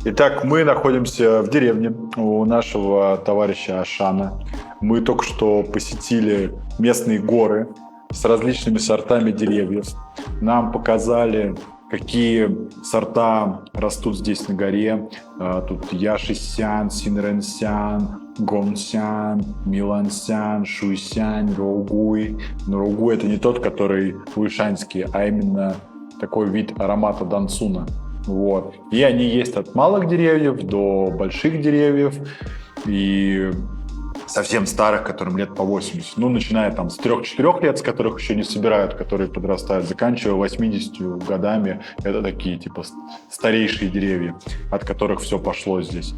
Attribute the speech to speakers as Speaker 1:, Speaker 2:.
Speaker 1: Итак, мы находимся в деревне у нашего товарища Ашана. Мы только что посетили местные горы с различными сортами деревьев. Нам показали, какие сорта растут здесь на горе. Тут Яшисян, Синренсян, Гонсян, Милансян, Шуйсян, Роугуй. Но Роугуй — это не тот, который уишанский, а именно такой вид аромата дансуна. Вот. И они есть от малых деревьев до больших деревьев. И совсем старых, которым лет по 80. Ну, начиная там с 3-4 лет, с которых еще не собирают, которые подрастают, заканчивая 80 годами. Это такие, типа, старейшие деревья, от которых все пошло здесь.